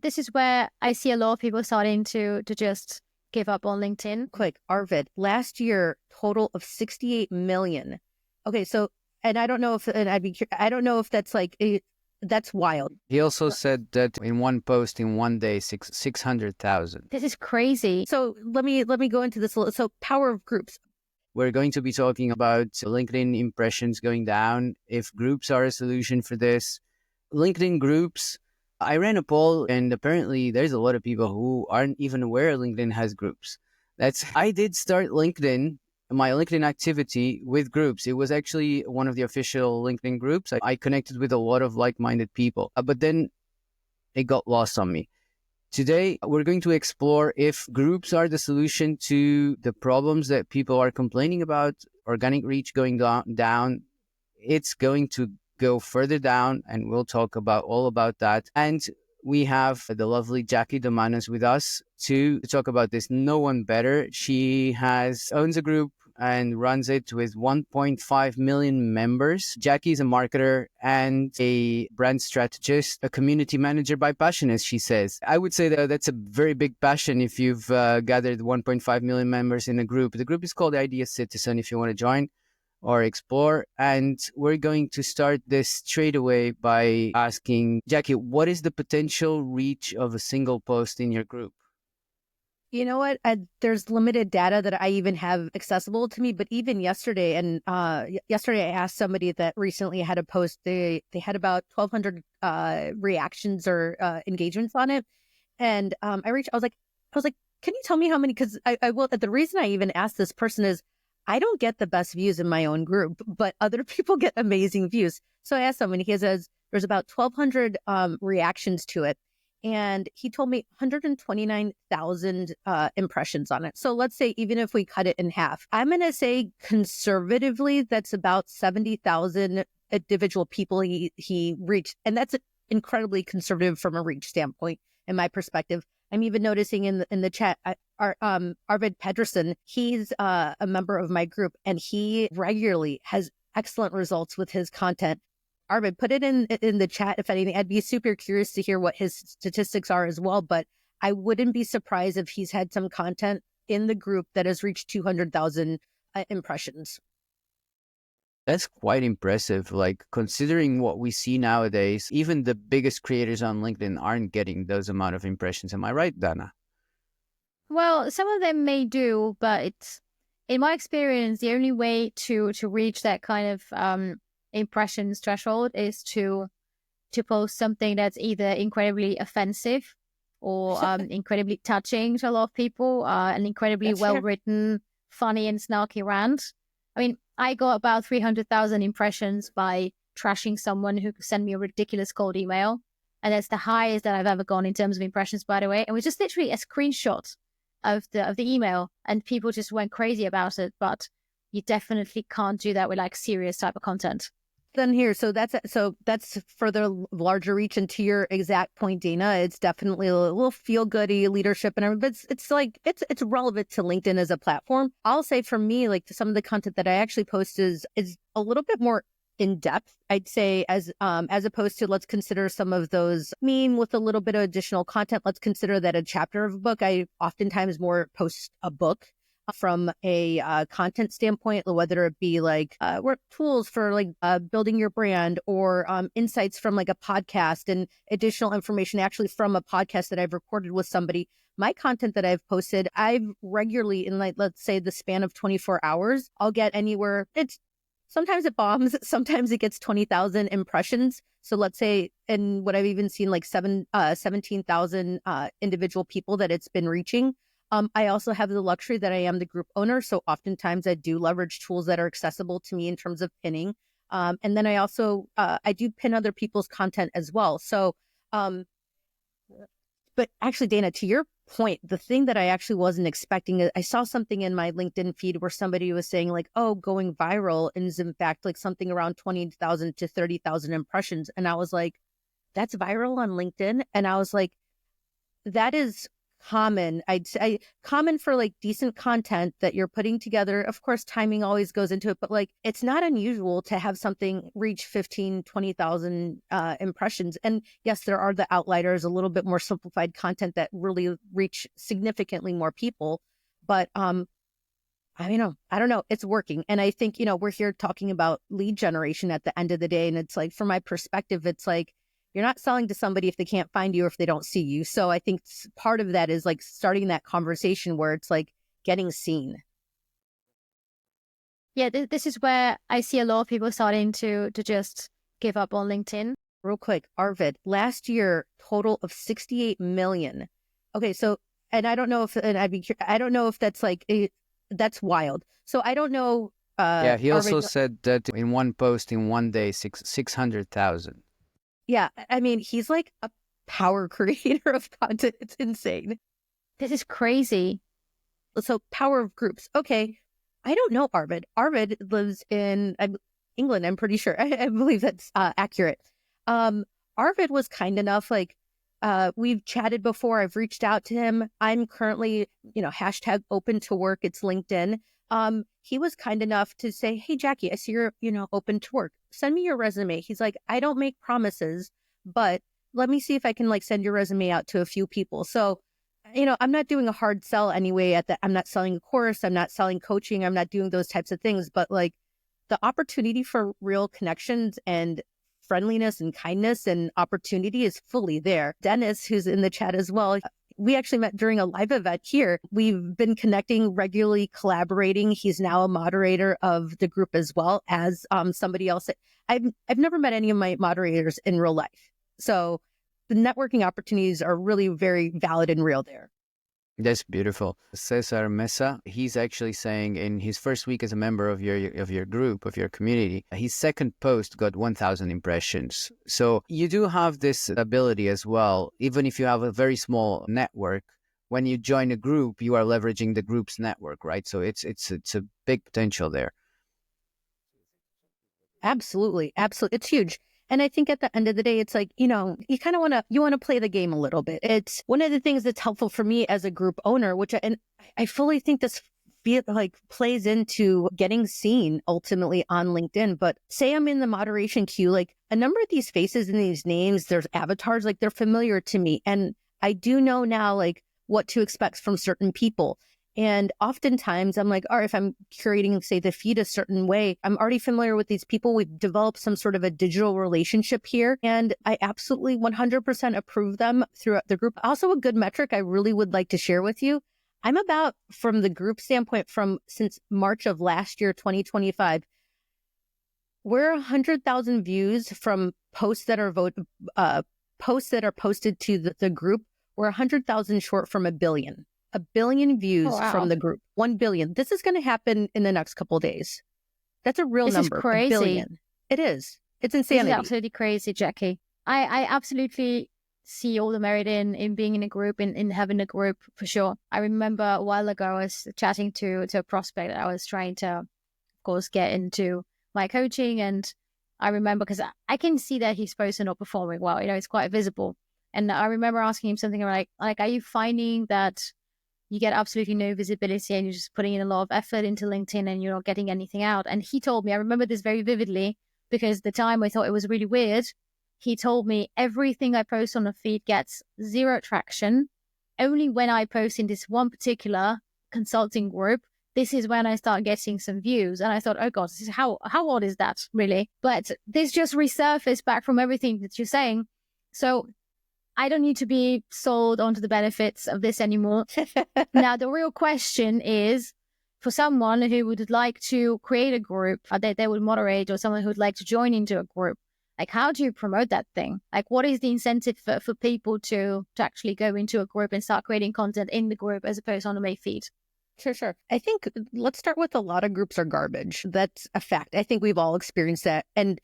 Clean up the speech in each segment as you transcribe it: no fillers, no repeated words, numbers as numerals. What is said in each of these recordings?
this is where I see a lot of people starting to just give up on LinkedIn. Quick, Arvid, last year, total of 68 million. Okay, so, and I don't know if, and I don't know if that's like, that's wild. He also said that in one post in one day, 600,000. This is crazy. So let me go into this. So power of groups. We're going to be talking about LinkedIn impressions going down, if groups are a solution for this. LinkedIn groups, I ran a poll and apparently there's a lot of people who aren't even aware LinkedIn has groups. I did start my LinkedIn activity with groups. It was actually one of the official LinkedIn groups. I connected with a lot of like-minded people, but then it got lost on me. Today, we're going to explore if groups are the solution to the problems that people are complaining about, organic reach going down. It's going to go further down, and we'll talk about all about that. And we have the lovely Jackie Domanos with us to talk about this. No one better. She owns a group and runs it with 1.5 million members. Jackie is a marketer and a brand strategist, a community manager by passion, as she says. I would say that that's a very big passion if you've gathered 1.5 million members in a group. The group is called Idea Citizen if you want to join or explore. And we're going to start this straight away by asking Jackie, what is the potential reach of a single post in your group? You know what? There's limited data that I even have accessible to me. But even yesterday, yesterday I asked somebody that recently had a post. They had about 1,200 reactions or engagements on it, and I was like, can you tell me how many? Because I will. The reason I even asked this person is I don't get the best views in my own group, but other people get amazing views. So I asked someone. He says there's about 1,200 reactions to it. And he told me 129,000 impressions on it. So let's say even if we cut it in half, I'm going to say conservatively, that's about 70,000 individual people he reached. And that's incredibly conservative from a reach standpoint, in my perspective. I'm even noticing in the chat, Arvid Pedersen, he's a member of my group, and he regularly has excellent results with his content. Arvid, put it in the chat if anything. I'd be super curious to hear what his statistics are as well, but I wouldn't be surprised if he's had some content in the group that has reached 200,000 impressions. That's quite impressive. Like, considering what we see nowadays, even the biggest creators on LinkedIn aren't getting those amount of impressions. Am I right, Dana? Well, some of them may do, but in my experience, the only way to reach that kind of impressions threshold is to post something that's either incredibly offensive or incredibly touching to a lot of people, an incredibly well-written, funny and snarky rant. I mean, I got about 300,000 impressions by trashing someone who sent me a ridiculous cold email. And that's the highest that I've ever gone in terms of impressions, by the way. And it was just literally a screenshot of the email, and people just went crazy about it. But you definitely can't do that with like serious type of content. Then here, so that's further larger reach. And to your exact point, Dana, it's definitely a little feel-goody leadership and everything. But it's relevant to LinkedIn as a platform. I'll say for me, like some of the content that I actually post is a little bit more in depth. I'd say as opposed to let's consider some of those meme with a little bit of additional content. Let's consider that a chapter of a book. I oftentimes more post a book from a content standpoint, whether it be like work tools for like building your brand or insights from like a podcast and additional information actually from a podcast that I've recorded with somebody. My content that I've posted, I've regularly in like, let's say the span of 24 hours, I'll get anywhere. Sometimes it bombs. Sometimes it gets 20,000 impressions. So let's say, and what I've even seen like 17,000 individual people that it's been reaching. I also have the luxury that I am the group owner. So oftentimes I do leverage tools that are accessible to me in terms of pinning. And then I also, I do pin other people's content as well. So, but actually, Dana, to your point, the thing that I actually wasn't expecting, I saw something in my LinkedIn feed where somebody was saying like, oh, going viral is in fact like something around 20,000 to 30,000 impressions. And I was like, that's viral on LinkedIn. And I was like, that is common. I'd say common for like decent content that you're putting together. Of course, timing always goes into it, but like it's not unusual to have something reach 15, 20,000 impressions. And yes, there are the outliers, a little bit more simplified content that really reach significantly more people. But I don't know. It's working. And I think, we're here talking about lead generation at the end of the day. And it's like, from my perspective, it's like, you're not selling to somebody if they can't find you or if they don't see you. So I think part of that is like starting that conversation where it's like getting seen. Yeah, this is where I see a lot of people starting to just give up on LinkedIn. Real quick, Arvid, last year, total of 68 million. Okay, so, and I don't know if, and I don't know if that's like, that's wild. So I don't know. Yeah, he also Arvid, said that in one post in one day, 600,000. yeah, I mean, he's like a power creator of content. It's insane. This is crazy. So power of groups. Okay. I don't know Arvid. Arvid lives in England, I'm pretty sure. I believe that's accurate. Arvid was kind enough, like, we've chatted before. I've reached out to him. I'm currently, hashtag open to work. It's LinkedIn. He was kind enough to say, hey, Jackie, I see you're, open to work. Send me your resume. He's like, I don't make promises, but let me see if I can like send your resume out to a few people. So, I'm not doing a hard sell anyway I'm not selling a course. I'm not selling coaching. I'm not doing those types of things, but like the opportunity for real connections and friendliness and kindness and opportunity is fully there. Dennis, who's in the chat as well, we actually met during a live event here. We've been connecting regularly, collaborating. He's now a moderator of the group as well as somebody else. I've never met any of my moderators in real life. So the networking opportunities are really very valid and real there. That's beautiful. Cesar Mesa, he's actually saying in his first week as a member of your group, of your community, his second post got 1,000 impressions. So you do have this ability as well. Even if you have a very small network, when you join a group, you are leveraging the group's network, right? So it's a big potential there. Absolutely. Absolutely. It's huge. And I think at the end of the day, it's like, you kind of want to play the game a little bit. It's one of the things that's helpful for me as a group owner, and I fully think this plays into getting seen ultimately on LinkedIn. But say I'm in the moderation queue, like a number of these faces and these names, there's avatars, like they're familiar to me. And I do know now, like what to expect from certain people. And oftentimes I'm like, all right, if I'm curating, say, the feed a certain way, I'm already familiar with these people. We've developed some sort of a digital relationship here. And I absolutely 100% approve them throughout the group. Also, a good metric I really would like to share with you. I'm about, from the group standpoint, since March of last year, 2025, we're 100,000 views from posts that are posted to the group. We're 100,000 short from 1 billion. 1 billion views from the group. 1 billion. This is going to happen in the next couple of days. That's a real number. This is crazy. 1 billion. It is. It's insanity. This is absolutely crazy, Jackie. I absolutely see all the merit in being in a group, in having a group for sure. I remember a while ago I was chatting to a prospect that I was trying to, of course, get into my coaching. And I remember, because I can see that he's supposed to not performing well, it's quite visible. And I remember asking him something like, are you finding that you get absolutely no visibility and you're just putting in a lot of effort into LinkedIn and you're not getting anything out? And he told me, I remember this very vividly because the time I thought it was really weird. He told me everything I post on the feed gets zero traction. Only when I post in this one particular consulting group, this is when I start getting some views. And I thought, oh God, this is how odd is that really? But this just resurfaced back from everything that you're saying. So I don't need to be sold onto the benefits of this anymore. Now, the real question is, for someone who would like to create a group that they would moderate, or someone who would like to join into a group, like how do you promote that thing? Like what is the incentive for people to actually go into a group and start creating content in the group as opposed on the main feed? Sure. I think let's start with a lot of groups are garbage. That's a fact. I think we've all experienced that. And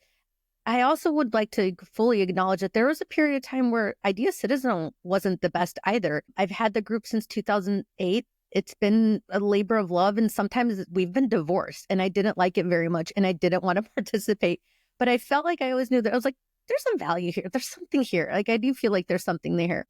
I also would like to fully acknowledge that there was a period of time where Idea Citizen wasn't the best either. I've had the group since 2008. It's been a labor of love, and sometimes we've been divorced, and I didn't like it very much, and I didn't want to participate. But I felt like I always knew that I was like, there's some value here. There's something here. Like I do feel like there's something there.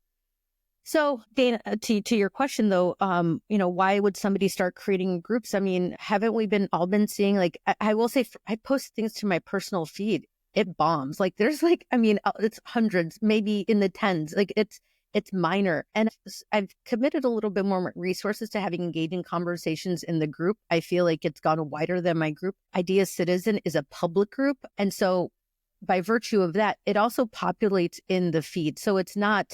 So, Dana, to your question though, why would somebody start creating groups? I mean, haven't we been seeing, like, I will say, I post things to my personal feed. It bombs. Like, there's like, I mean, it's hundreds, maybe in the tens. Like, it's minor, and I've committed a little bit more resources to having engaging conversations in the group. I feel like it's gone wider than my group. Idea Citizen is a public group, and so by virtue of that, it also populates in the feed. So it's not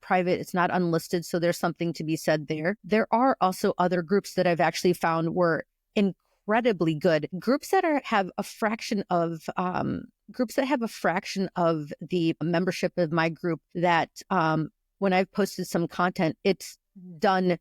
private, it's not unlisted. So there's something to be said there. There are also other groups that I've actually found were incredibly good. Groups that have a fraction of the membership of my group that when I've posted some content, it's done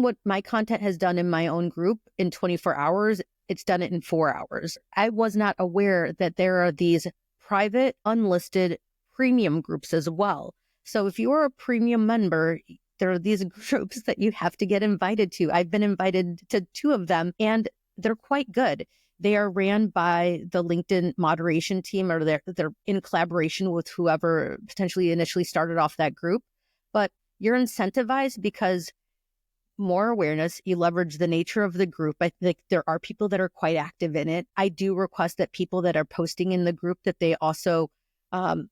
what my content has done in my own group in 24 hours. It's done it in 4 hours. I was not aware that there are these private, unlisted premium groups as well. So if you are a premium member, there are these groups that you have to get invited to. I've been invited to 2 of them, and they're quite good. They are ran by the LinkedIn moderation team, or they're in collaboration with whoever potentially initially started off that group. But you're incentivized because more awareness, you leverage the nature of the group. I think there are people that are quite active in it. I do request that people that are posting in the group that they also, I'm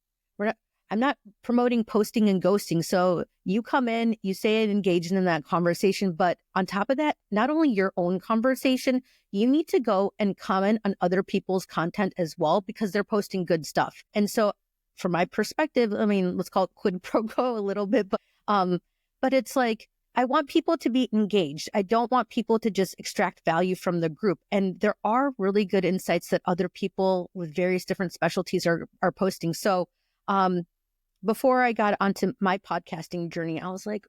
not promoting posting and ghosting. So you come in, you say and engage in that conversation, but on top of that, not only your own conversation, you need to go and comment on other people's content as well, because they're posting good stuff. And so from my perspective, I mean, let's call it quid pro quo a little bit, but it's like, I want people to be engaged. I don't want people to just extract value from the group. And there are really good insights that other people with various different specialties are posting. So before I got onto my podcasting journey, I was like,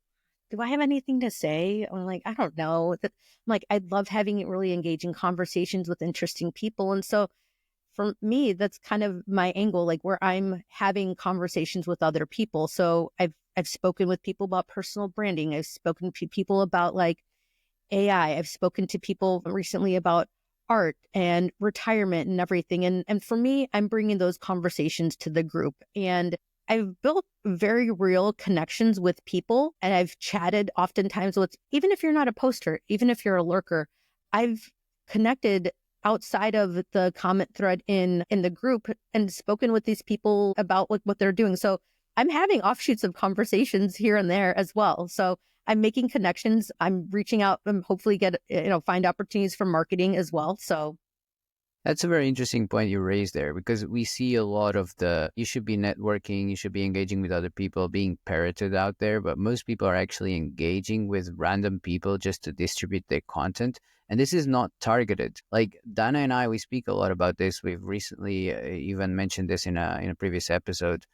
do I have anything to say? I'm like, I don't know. I'm like, I love having really engaging conversations with interesting people. And so for me, that's kind of my angle, like where I'm having conversations with other people. So I've spoken with people about personal branding. I've spoken to people about like AI. I've spoken to people recently about art and retirement and everything. And for me, I'm bringing those conversations to the group. And I've built very real connections with people, and I've chatted oftentimes with, even if you're not a poster, even if you're a lurker, I've connected outside of the comment thread in the group and spoken with these people about what they're doing. So I'm having offshoots of conversations here and there as well. So I'm making connections. I'm reaching out and hopefully find opportunities for marketing as well. So that's a very interesting point you raised there, because we see a lot of you should be networking, you should be engaging with other people, being parroted out there, but most people are actually engaging with random people just to distribute their content. And this is not targeted. Like Dana and I, we speak a lot about this. We've recently even mentioned this in a previous episode,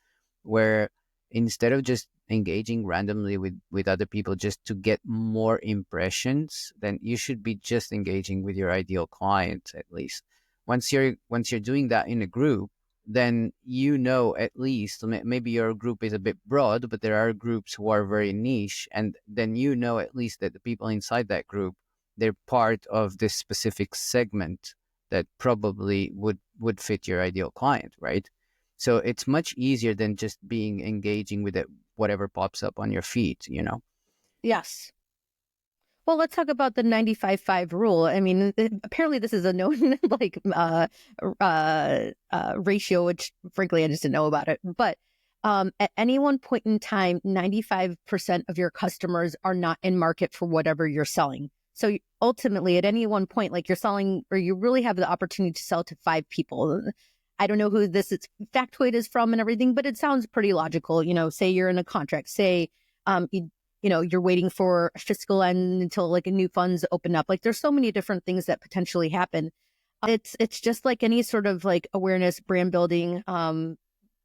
where instead of just engaging randomly with other people just to get more impressions, then you should be just engaging with your ideal client at least. Once you're doing that in a group, then at least, maybe your group is a bit broad, but there are groups who are very niche, and then at least that the people inside that group, they're part of this specific segment that probably would fit your ideal client, right? So it's much easier than just engaging with whatever pops up on your feed, Yes. Well, let's talk about the 95-5 rule. I mean, apparently this is a known ratio, which frankly, I just didn't know about it. But at any one point in time, 95% of your customers are not in market for whatever you're selling. So ultimately, at any one point, like you're selling, or you really have the opportunity to sell to 5 people. I don't know who this factoid is from and everything, but it sounds pretty logical. Say you're in a contract, say you're waiting for a fiscal end until like a new funds open up. Like there's so many different things that potentially happen. It's just like any sort of like awareness, brand building.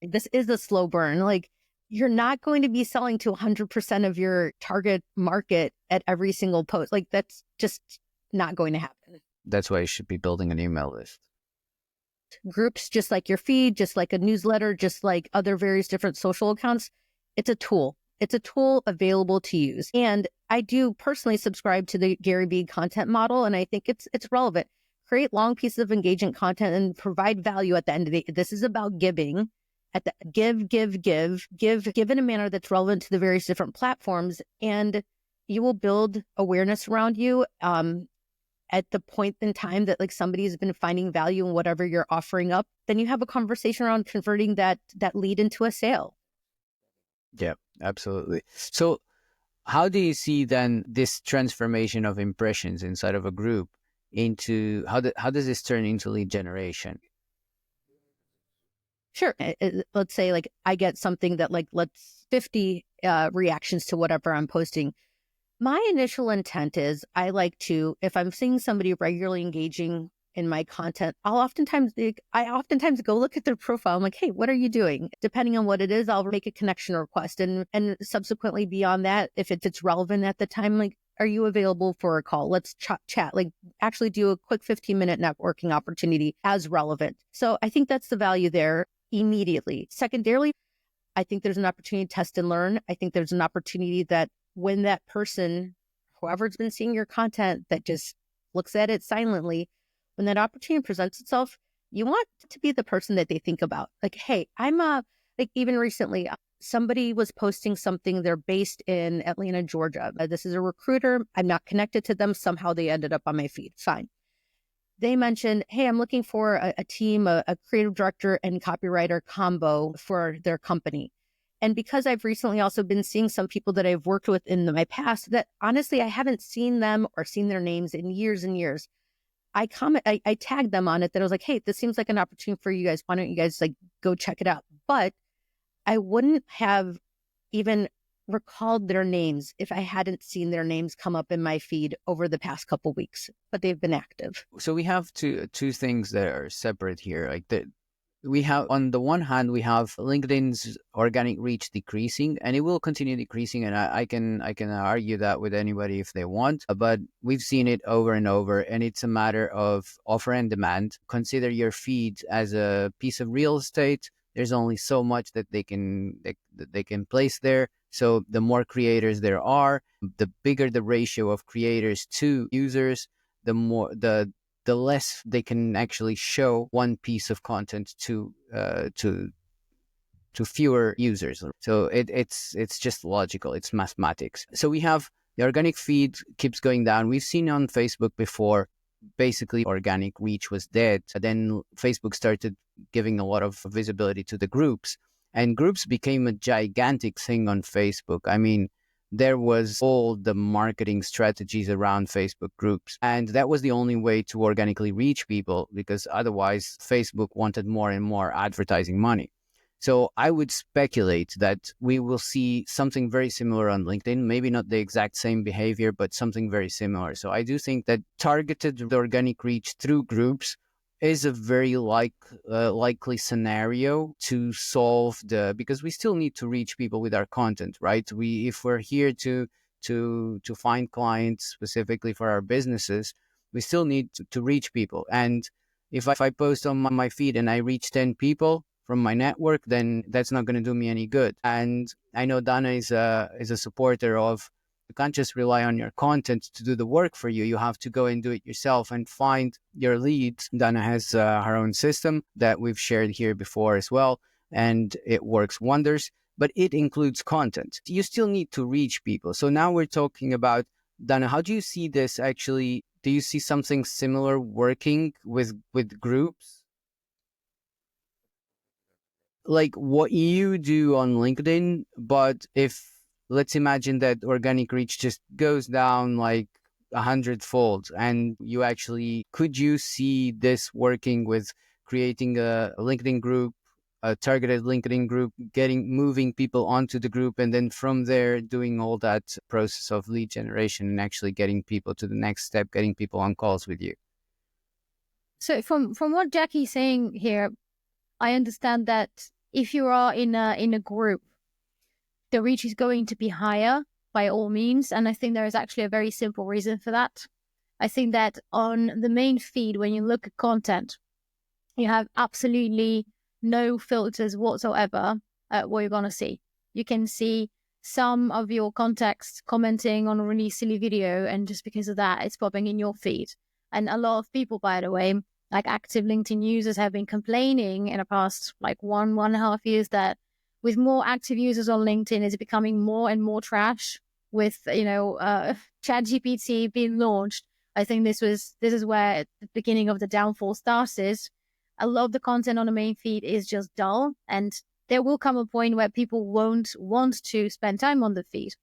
This is a slow burn. Like you're not going to be selling to 100% of your target market at every single post. Like that's just not going to happen. That's why you should be building an email list. Groups, just like your feed, just like a newsletter, just like other various different social accounts. It's a tool. It's a tool available to use. And I do personally subscribe to the Gary Vee content model, and I think it's relevant. Create long pieces of engaging content and provide value at the end of the day. This is about giving at the give in a manner that's relevant to the various different platforms, and you will build awareness around you. At the point in time that like somebody's been finding value in whatever you're offering up, then you have a conversation around converting that lead into a sale. Yeah, absolutely. So how do you see then this transformation of impressions inside of a group into how does this turn into lead generation? Sure. Let's say like I get something that like let's 50 reactions to whatever I'm posting. My initial intent is I like to, if I'm seeing somebody regularly engaging in my content, I oftentimes go look at their profile. I'm like, hey, what are you doing? Depending on what it is, I'll make a connection request. And subsequently beyond that, if it's relevant at the time, like, are you available for a call? Let's chat, like actually do a quick 15-minute networking opportunity as relevant. So I think that's the value there immediately. Secondarily, I think there's an opportunity to test and learn. I think there's an opportunity that when that person, whoever's been seeing your content that just looks at it silently, when that opportunity presents itself, you want to be the person that they think about. Like, hey, like even recently, somebody was posting something. They're based in Atlanta, Georgia. This is a recruiter. I'm not connected to them. Somehow they ended up on my feed. Fine. They mentioned, hey, I'm looking for a team, a creative director and copywriter combo for their company. And because I've recently also been seeing some people that I've worked with in my past that honestly, I haven't seen them or seen their names in years and years. I tagged them on it that I was like, hey, this seems like an opportunity for you guys. Why don't you guys like go check it out? But I wouldn't have even recalled their names if I hadn't seen their names come up in my feed over the past couple weeks, but they've been active. So we have two things that are separate here. Like we have, on the one hand, we have LinkedIn's organic reach decreasing, and it will continue decreasing. And I can argue that with anybody if they want, but we've seen it over and over, and it's a matter of offer and demand. Consider your feed as a piece of real estate. There's only so much that they can place there. So the more creators there are, the bigger the ratio of creators to users, the less they can actually show one piece of content to fewer users. So it's just logical. It's mathematics. So we have the organic feed keeps going down. We've seen on Facebook before, basically organic reach was dead. Then Facebook started giving a lot of visibility to the groups, and groups became a gigantic thing on Facebook. I mean, there was all the marketing strategies around Facebook groups. And that was the only way to organically reach people, because otherwise Facebook wanted more and more advertising money. So I would speculate that we will see something very similar on LinkedIn, maybe not the exact same behavior, but something very similar. So I do think that targeted organic reach through groups is a very likely scenario to solve because we still need to reach people with our content, right? If we're here to find clients specifically for our businesses, we still need to reach people. And if I post on my feed and I reach 10 people from my network, then that's not going to do me any good. And I know Dana is a supporter of, you can't just rely on your content to do the work for you. You have to go and do it yourself and find your leads. Dana has her own system that we've shared here before as well, and it works wonders, but it includes content. You still need to reach people. So now we're talking about, Dana, how do you see this actually? Do you see something similar working with groups? Like what you do on LinkedIn, but if let's imagine that organic reach just goes down like 100-fold, and could you see this working with creating a LinkedIn group, a targeted LinkedIn group, moving people onto the group, and then from there doing all that process of lead generation and actually getting people to the next step, getting people on calls with you? So from what Jackie's saying here, I understand that if you are in a group, the reach is going to be higher by all means. And I think there is actually a very simple reason for that. I think that on the main feed, when you look at content, you have absolutely no filters whatsoever at what you're going to see. You can see some of your contacts commenting on a really silly video, and just because of that, it's popping in your feed. And a lot of people, by the way, like active LinkedIn users have been complaining in the past like 1.5 years that with more active users on LinkedIn, it's becoming more and more trash. With ChatGPT being launched, I think this is where the beginning of the downfall started. A lot of the content on the main feed is just dull, and there will come a point where people won't want to spend time on the feed.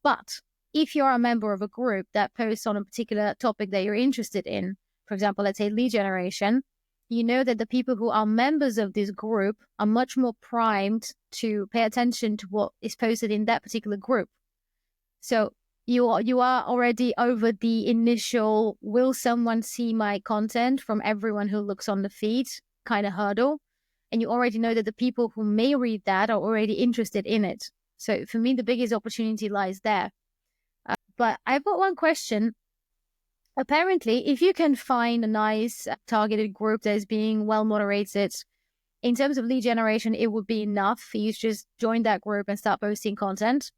But if you're a member of a group that posts on a particular topic that you're interested in, for example, let's say lead generation, you know that the people who are members of this group are much more primed to pay attention to what is posted in that particular group. So you are already over the initial will someone see my content from everyone who looks on the feed kind of hurdle. And you already know that the people who may read that are already interested in it. So for me, the biggest opportunity lies there. But I've got one question. Apparently, if you can find a nice targeted group that is being well moderated, in terms of lead generation, it would be enough for you to just join that group and start posting content.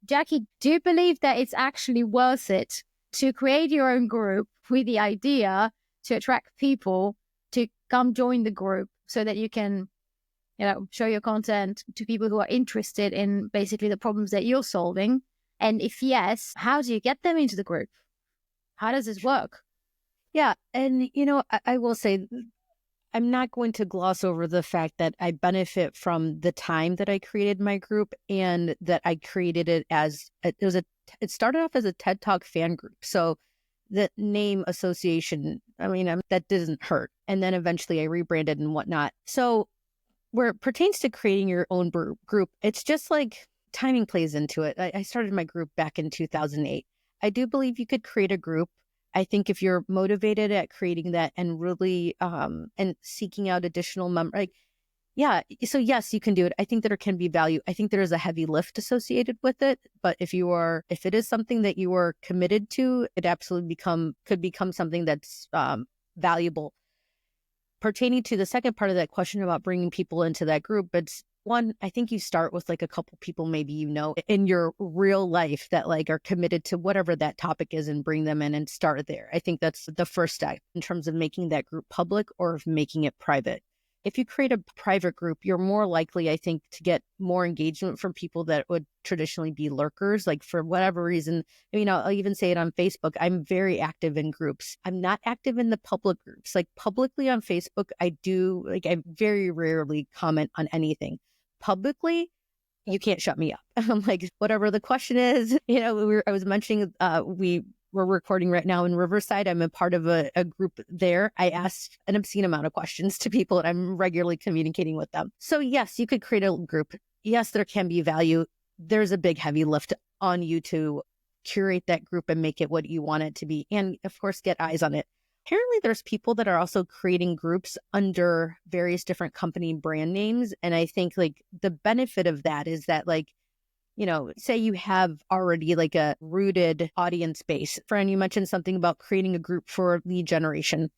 Jackie, do you believe that it's actually worth it to create your own group with the idea to attract people to come join the group so that you can, show your content to people who are interested in basically the problems that you're solving? And if yes, how do you get them into the group? How does this work? Yeah. And, I will say, I'm not going to gloss over the fact that I benefit from the time that I created my group, and that I created it as it started off as a TED Talk fan group. So the name association, that doesn't hurt. And then eventually I rebranded and whatnot. So where it pertains to creating your own group, it's just like timing plays into it. I started my group back in 2008. I do believe you could create a group. I think if you're motivated at creating that and really and seeking out additional members, so yes, you can do it. I think that there can be value. I think there is a heavy lift associated with it, but if it is something that you are committed to, it absolutely could become something that's valuable. Pertaining to the second part of that question about bringing people into that group, it's one, I think you start with like a couple people maybe in your real life that like are committed to whatever that topic is, and bring them in and start there. I think that's the first step in terms of making that group public or making it private. If you create a private group, you're more likely, I think, to get more engagement from people that would traditionally be lurkers. Like for whatever reason, I'll even say it on Facebook. I'm very active in groups. I'm not active in the public groups. Like publicly on Facebook, I very rarely comment on anything. Publicly, you can't shut me up. I'm like, whatever the question is, I was mentioning, we're recording right now in Riverside. I'm a part of a group there. I ask an obscene amount of questions to people, and I'm regularly communicating with them. So yes, you could create a group. Yes, there can be value. There's a big heavy lift on you to curate that group and make it what you want it to be. And of course, get eyes on it. Apparently there's people that are also creating groups under various different company brand names. And I think like the benefit of that is that like, say you have already like a rooted audience base. Fran, you mentioned something about creating a group for lead generation.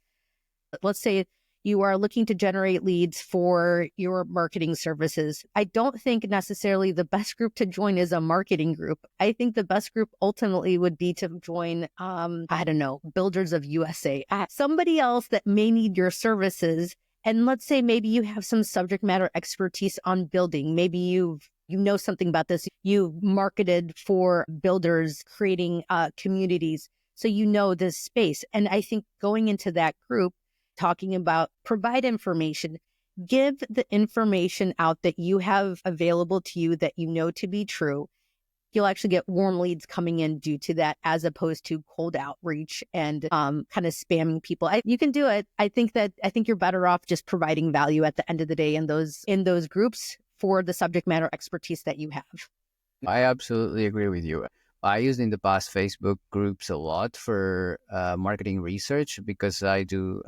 Let's say you are looking to generate leads for your marketing services. I don't think necessarily the best group to join is a marketing group. I think the best group ultimately would be to join, Builders of USA, somebody else that may need your services. And let's say maybe you have some subject matter expertise on building. Maybe you know something about this. You marketed for builders, creating communities. So you know this space. And I think going into that group, talking about provide information, give the information out that you have available to you that you know to be true. You'll actually get warm leads coming in due to that, as opposed to cold outreach and kind of spamming people. You can do it. I think you're better off just providing value at the end of the day in those groups for the subject matter expertise that you have. I absolutely agree with you. I used in the past Facebook groups a lot for marketing research, because I do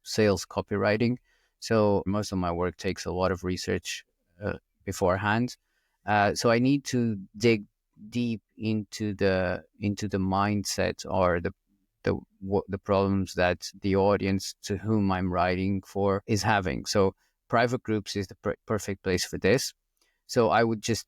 sales copywriting. So most of my work takes a lot of research beforehand. So I need to dig deep into the mindset or the problems that the audience to whom I'm writing for is having. So private groups is the perfect place for this. So I would just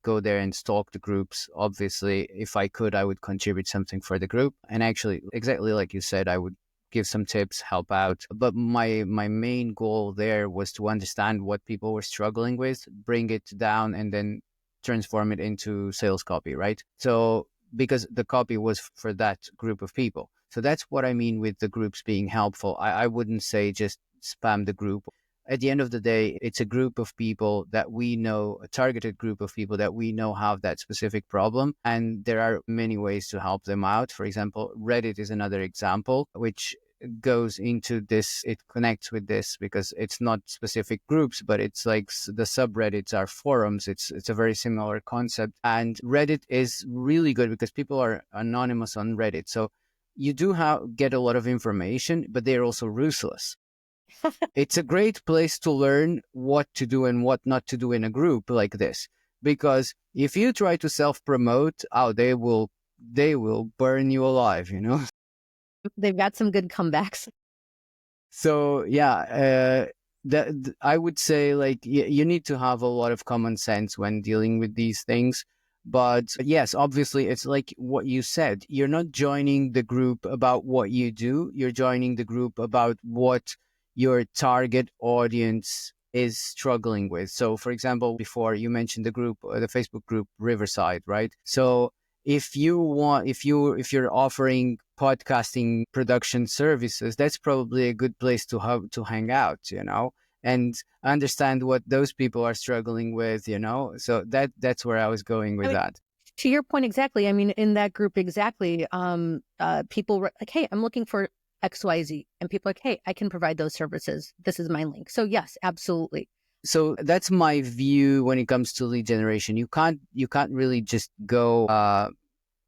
go there and stalk the groups. Obviously, if I could, I would contribute something for the group. And actually, exactly like you said, I would give some tips, help out. But my main goal there was to understand what people were struggling with, bring it down, and then transform it into sales copy, right? So because the copy was for that group of people. So that's what I mean with the groups being helpful. I wouldn't say just spam the group. At the end of the day, it's a group of people that we know, a targeted group of people that we know have that specific problem. And there are many ways to help them out. For example, Reddit is another example, which goes into this, it connects with this because it's not specific groups, but it's like the subreddits are forums. It's a very similar concept. And Reddit is really good because people are anonymous on Reddit. So you do get a lot of information, but they're also ruthless. It's a great place to learn what to do and what not to do in a group like this. Because if you try to self-promote, they will burn you alive, you know? They've got some good comebacks. So yeah, I would say like you need to have a lot of common sense when dealing with these things. But yes, obviously, it's like what you said. You're not joining the group about what you do. You're joining the group about what your target audience is struggling with. So, for example, before you mentioned the group, the Facebook group Riverside, right? So if you're offering podcasting production services, that's probably a good place to have to hang out, you know, and understand what those people are struggling with, you know. So that's where I was going with that. To your point, exactly. I mean, in that group, exactly. People were like, "Hey, I'm looking for XYZ," and people are like, "Hey, I can provide those services. This is my link." So yes, absolutely. So that's my view when it comes to lead generation. You can't really just go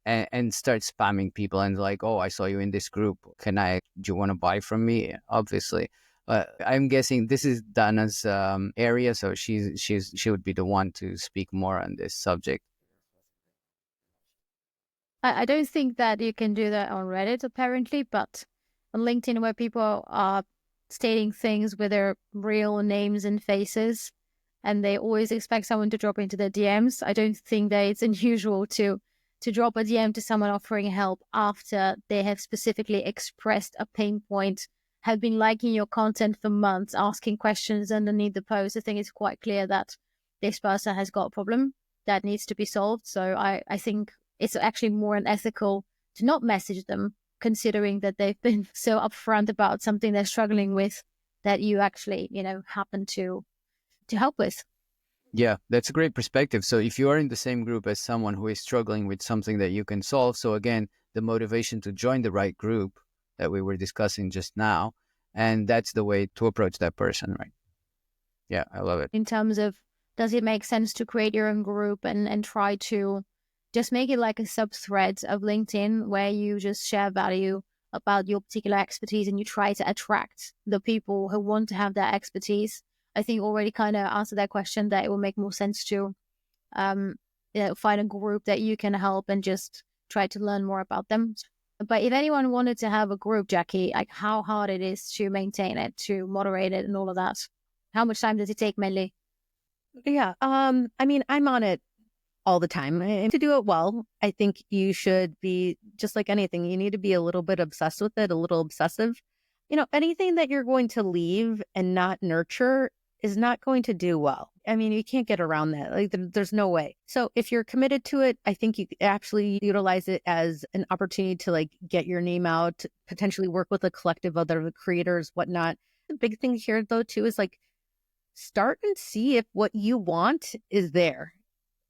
and start spamming people and like, oh, I saw you in this group. Do you want to buy from me? Obviously. I'm guessing this is Dana's area, so she would be the one to speak more on this subject. I don't think that you can do that on Reddit, apparently, but on LinkedIn, where people are stating things with their real names and faces, and they always expect someone to drop into their DMs, I don't think that it's unusual to drop a DM to someone offering help after they have specifically expressed a pain point, have been liking your content for months, asking questions underneath the post. I think it's quite clear that this person has got a problem that needs to be solved. So I think it's actually more unethical to not message them, considering that they've been so upfront about something they're struggling with that you actually, happen to help with. Yeah, that's a great perspective. So if you are in the same group as someone who is struggling with something that you can solve, so again, the motivation to join the right group that we were discussing just now, and that's the way to approach that person, right? Yeah, I love it. In terms of, does it make sense to create your own group and try to just make it like a sub-thread of LinkedIn where you just share value about your particular expertise and you try to attract the people who want to have that expertise? I think already kind of answered that question, that it will make more sense to find a group that you can help and just try to learn more about them. But if anyone wanted to have a group, Jackie, like how hard it is to maintain it, to moderate it and all of that. How much time does it take mainly? Yeah. I mean, I'm on it all the time. And to do it well, I think you should be, just like anything, you need to be a little bit obsessed with it, a little obsessive. Anything that you're going to leave and not nurture is not going to do well. I mean, you can't get around that. Like, there's no way. So if you're committed to it, I think you actually utilize it as an opportunity to like get your name out, potentially work with a collective of other creators, whatnot. The big thing here though, too, is like, start and see if what you want is there.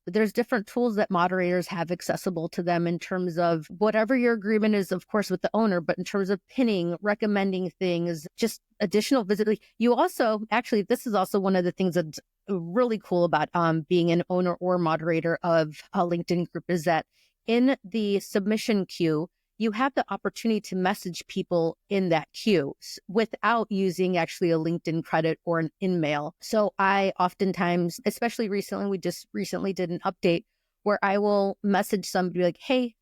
There's different tools that moderators have accessible to them in terms of whatever your agreement is, of course, with the owner, but in terms of pinning, recommending things, just additional visibility. You also, actually, this is also one of the things that's really cool about being an owner or moderator of a LinkedIn group is that in the submission queue, you have the opportunity to message people in that queue without using actually a LinkedIn credit or an in-mail. So I oftentimes, especially recently, we just recently did an update where I will message somebody like, hey,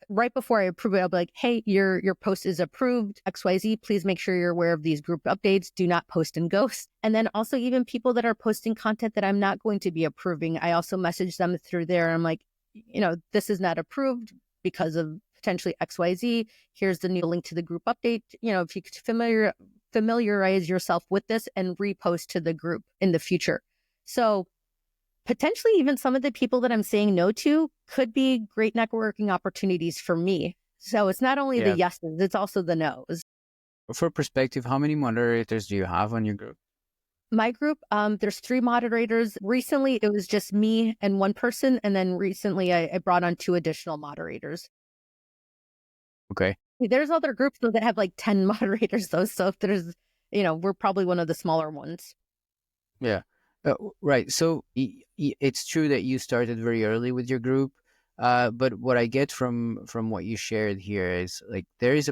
right before I approve it, I'll be like, hey, your post is approved, XYZ, please make sure you're aware of these group updates. Do not post and ghost. And then also even people that are posting content that I'm not going to be approving, I also message them through there. I'm like, this is not approved because of potentially XYZ. Here's the new link to the group update. If you could familiarize yourself with this and repost to the group in the future. So potentially even some of the people that I'm saying no to could be great networking opportunities for me. So it's not only the yeses, it's also the nos. For perspective, how many moderators do you have on your group? My group, there's 3 moderators. Recently, it was just me and one person. And then recently I brought on 2 additional moderators. Okay. There's other groups though that have like 10 moderators though. So if there's, we're probably one of the smaller ones. Yeah. Right. So it's true that you started very early with your group. But what I get from what you shared here is like there is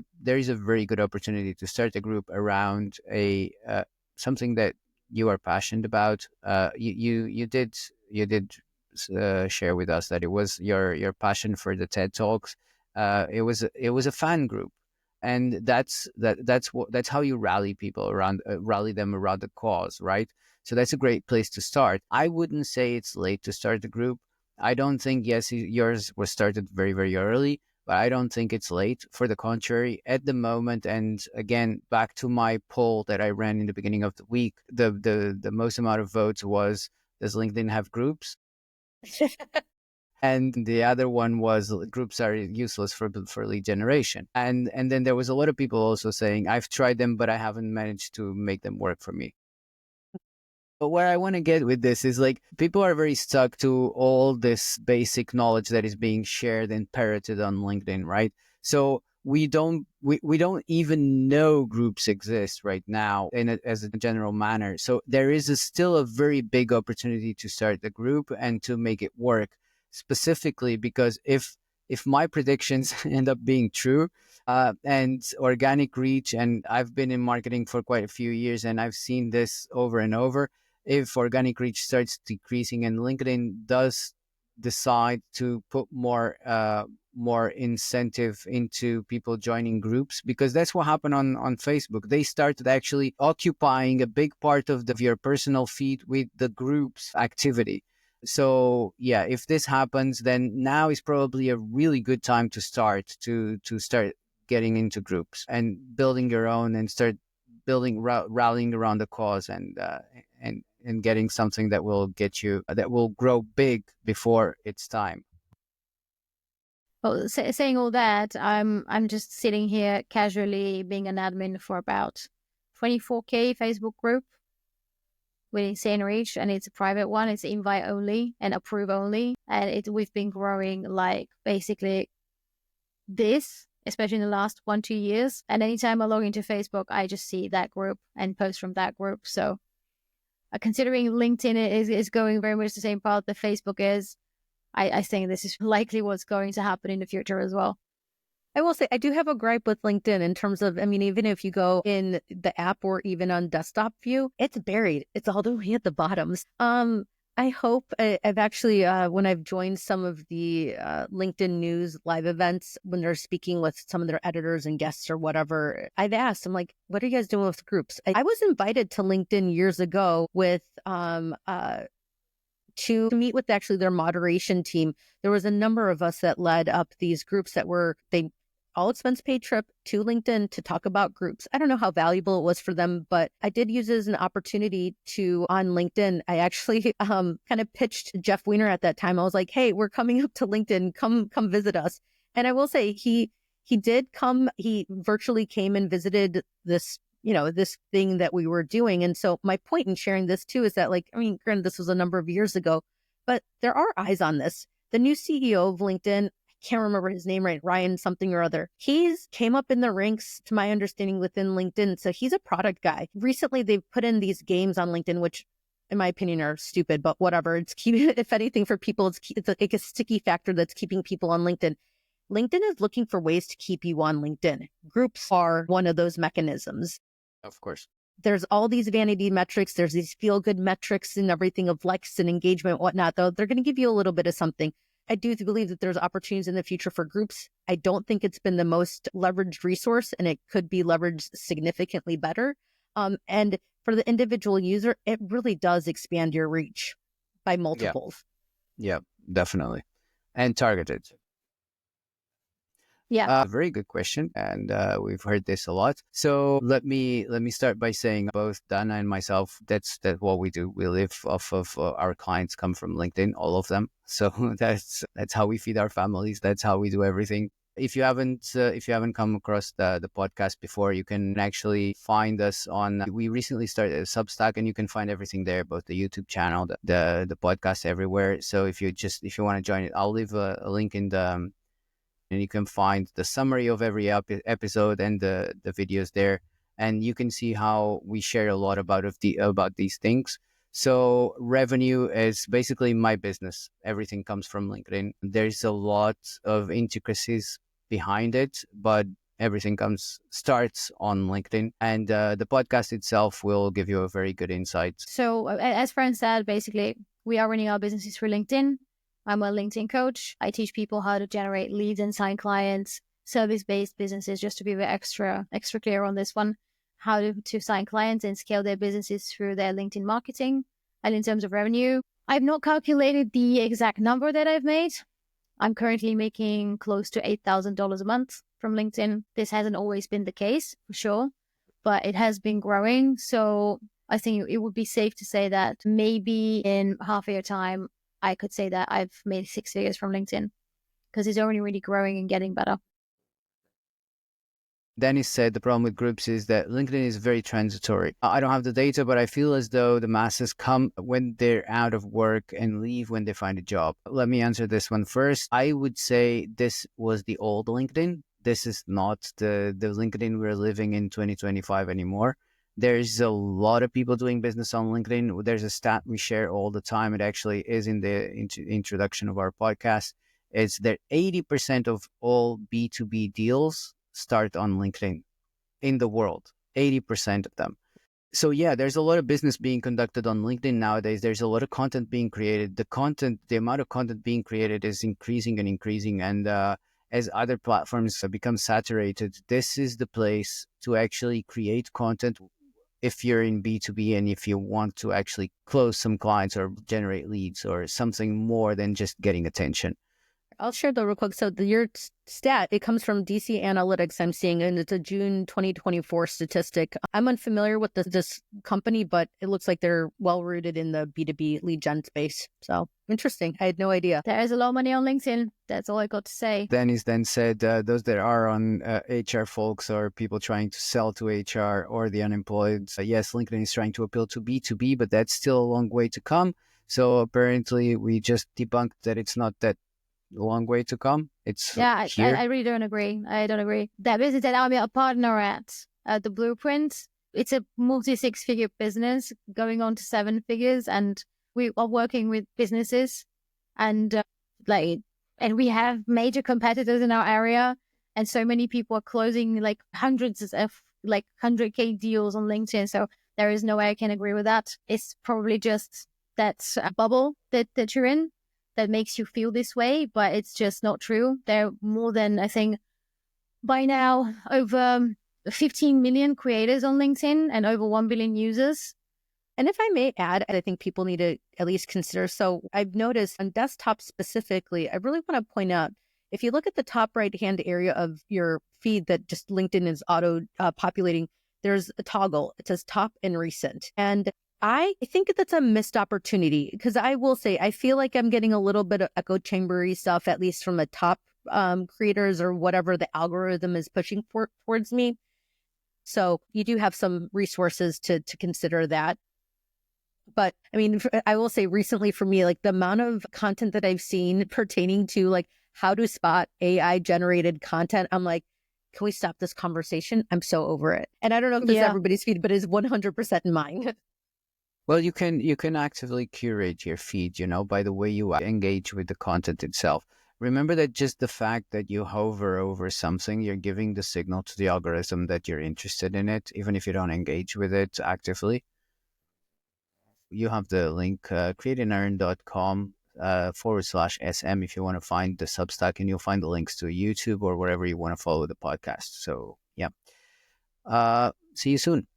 a very good opportunity to start a group around a something that you are passionate about. You did share with us that it was your passion for the TED Talks. It was a fan group, and that's how you rally people around, rally them around the cause, right? So that's a great place to start. I wouldn't say it's late to start a group. I don't think, yes, yours was started very, very early, but I don't think it's late. For the contrary, at the moment, and again, back to my poll that I ran in the beginning of the week, the most amount of votes was, does LinkedIn have groups? And the other one was, groups are useless for lead generation. And then there was a lot of people also saying, I've tried them, but I haven't managed to make them work for me. But where I want to get with this is like people are very stuck to all this basic knowledge that is being shared and parroted on LinkedIn, right? So we don't even know groups exist right now as a general manner. So there is still a very big opportunity to start the group and to make it work, specifically because if my predictions end up being true, and organic reach, and I've been in marketing for quite a few years and I've seen this over and over. If organic reach starts decreasing and LinkedIn does decide to put more incentive into people joining groups, because that's what happened on Facebook. They started actually occupying a big part of your personal feed with the group's activity. So yeah, if this happens, then now is probably a really good time to start getting into groups and building your own and start rallying around the cause and getting something that will that will grow big before its time. Well, saying all that, I'm just sitting here casually being an admin for about 24K Facebook group with insane reach, and it's a private one. It's invite only and approve only, and we've been growing like basically this, especially in the last 1-2 years. And anytime I log into Facebook, I just see that group and post from that group. So considering LinkedIn is going very much the same path that Facebook is, I think this is likely what's going to happen in the future as well. I will say I do have a gripe with LinkedIn in terms of, even if you go in the app or even on desktop view, it's buried. It's all the way at the bottoms. I hope I've actually, when I've joined some of the LinkedIn news live events, when they're speaking with some of their editors and guests or whatever, I've asked, I'm like, what are you guys doing with groups? I was invited to LinkedIn years ago with to meet with actually their moderation team. There was a number of us that led up these groups that they all expense paid trip to LinkedIn to talk about groups. I don't know how valuable it was for them, but I did use it as an opportunity to, on LinkedIn, I actually kind of pitched Jeff Weiner at that time. I was like, hey, we're coming up to LinkedIn, come visit us. And I will say he did come, he virtually came and visited this, this thing that we were doing. And so my point in sharing this too is that granted, this was a number of years ago, but there are eyes on this. The new CEO of LinkedIn, can't remember his name right, Ryan something or other. He's came up in the ranks, to my understanding, within LinkedIn. So he's a product guy. Recently, they've put in these games on LinkedIn, which in my opinion are stupid, but whatever. It's if anything for people, it's a sticky factor that's keeping people on LinkedIn. LinkedIn is looking for ways to keep you on LinkedIn. Groups are one of those mechanisms. Of course. There's all these vanity metrics. There's these feel-good metrics and everything of likes and engagement, whatnot, though. They're going to give you a little bit of something. I do believe that there's opportunities in the future for groups. I don't think it's been the most leveraged resource, and it could be leveraged significantly better. And for the individual user, it really does expand your reach by multiples. Yeah, definitely. And targeted. Yeah. Very good question, and we've heard this a lot. So let me start by saying both Dana and myself, that's what we do. We live off of our clients come from LinkedIn, all of them. So that's how we feed our families. That's how we do everything. If you haven't come across the podcast before, you can actually find us on. We recently started a Substack, and you can find everything there, both the YouTube channel, the podcast, everywhere. So if you want to join it, I'll leave a link in the and you can find the summary of every episode and the videos there, and you can see how we share a lot about these things. So revenue is basically my business. Everything comes from LinkedIn. There's a lot of intricacies behind it, but everything starts on LinkedIn, and the podcast itself will give you a very good insight. So as Fran said, basically, we are running our businesses through LinkedIn. I'm a LinkedIn coach. I teach people how to generate leads and sign clients, service-based businesses, just to be extra clear on this one, how to sign clients and scale their businesses through their LinkedIn marketing. And in terms of revenue, I've not calculated the exact number that I've made. I'm currently making close to $8,000 a month from LinkedIn. This hasn't always been the case, for sure, but it has been growing. So I think it would be safe to say that maybe in half a year time, I could say that I've made 6 figures from LinkedIn, because it's only really growing and getting better. Dennis said the problem with groups is that LinkedIn is very transitory. I don't have the data, but I feel as though the masses come when they're out of work and leave when they find a job. Let me answer this one first. I would say this was the old LinkedIn. This is not the LinkedIn we're living in 2025 anymore. There's a lot of people doing business on LinkedIn. There's a stat we share all the time. It actually is in the introduction of our podcast. It's that 80% of all B2B deals start on LinkedIn in the world, 80% of them. So yeah, there's a lot of business being conducted on LinkedIn nowadays. There's a lot of content being created. The amount of content being created is increasing and increasing. And as other platforms become saturated, this is the place to actually create content if you're in B2B and if you want to actually close some clients or generate leads or something more than just getting attention. I'll share the real quick. So your stat, it comes from DC Analytics, I'm seeing, and it's a June 2024 statistic. I'm unfamiliar with this company, but it looks like they're well-rooted in the B2B lead gen space. So interesting. I had no idea. There is a lot of money on LinkedIn. That's all I got to say. Dennis then said those that are on HR folks or people trying to sell to HR or the unemployed. Yes, LinkedIn is trying to appeal to B2B, but that's still a long way to come. So apparently we just debunked that it's not that long way to come. It's here. I really don't agree. I don't agree. That business that I'm a partner at the Blueprint, it's a multi-6-figure business going on to 7 figures, and we are working with businesses, and and we have major competitors in our area, and so many people are closing like hundreds of 100K deals on LinkedIn. So there is no way I can agree with that. It's probably just that bubble that you're in that makes you feel this way, but it's just not true. There are more than, I think, by now, over 15 million creators on LinkedIn and over 1 billion users. And if I may add, I think people need to at least consider. So I've noticed on desktop specifically, I really want to point out, if you look at the top right-hand area of your feed that just LinkedIn is auto populating, there's a toggle. It says top and recent. And I think that's a missed opportunity, because I will say, I feel like I'm getting a little bit of echo chambery stuff, at least from the top creators or whatever the algorithm is pushing towards me. So you do have some resources to consider that. But I mean, I will say recently for me, like the amount of content that I've seen pertaining to like how to spot AI generated content, I'm like, can we stop this conversation? I'm so over it. And I don't know if this is everybody's feed, but it's 100% mine. Well, you can actively curate your feed, by the way you engage with the content itself. Remember that just the fact that you hover over something, you're giving the signal to the algorithm that you're interested in it, even if you don't engage with it actively. You have the link, createandearn.com /SM if you want to find the Substack, and you'll find the links to YouTube or wherever you want to follow the podcast. So, yeah. See you soon.